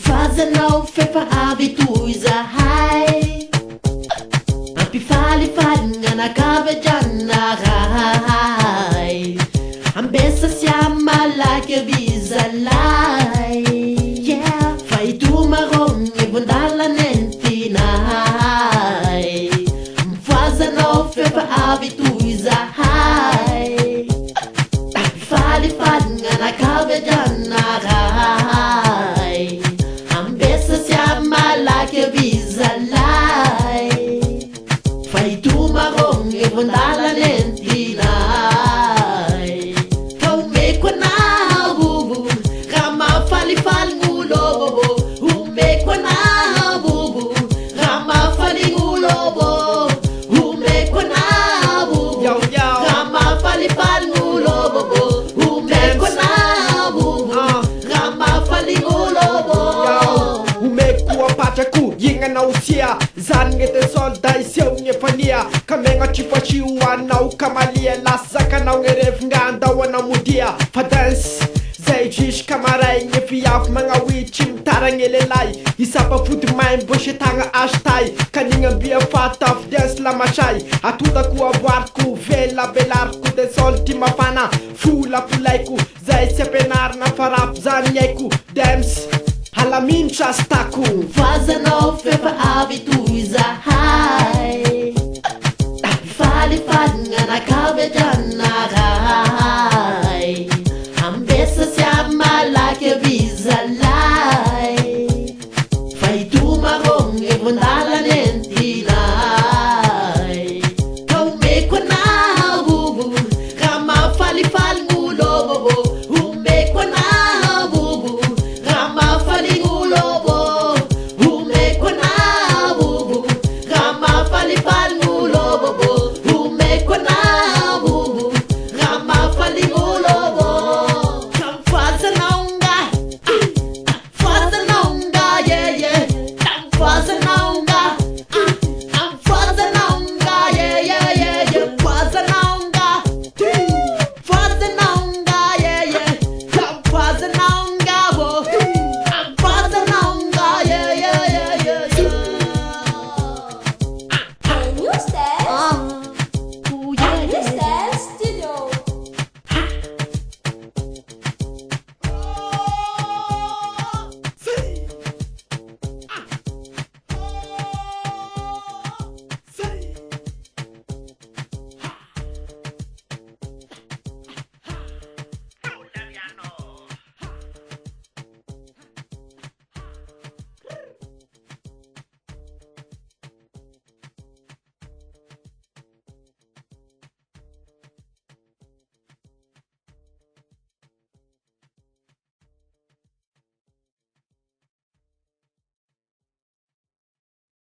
Fazanao fefa avy toy zahay ampifalifaly anakavedranahay ambesa sia malaky avizalay yeah. Fa itomarogny vondalanentinay mifazanao fefa avy toy zahay ampifalifaly anakavedranahay ambesa sia malaky avizalay fa itomarogny vondalanentinay ka omeko anavo raha mahafalifaly gn'olobo omeko anavo raha mahafaly gn'olobo omeko anavo raha mahafalifaly gn'olobo omeko anavo raha mahafaly gn'olobo omeko apatrako ignanao sia zany gn'ete solda iseo fania ka megna trifatrio anao kamalia lasakanao gn'erevingandao anamodia fa dance zay juska maray gne fiavy magnawitry mitaragny lelay isapafody maimbo setagna ashtay kanignambia fatafy dance lamasay atodako avoariko vela belariko de solty mafana fola polaiko zay sy ampenarina farapy zany aiko dance halaminitra astako fazanao fefa avy toy zahay ampifalifaly anakavedranahay ambesa sia malaky avizalay fa itomarogny vondalanentinay ka omeko anavo raha mahafalifaly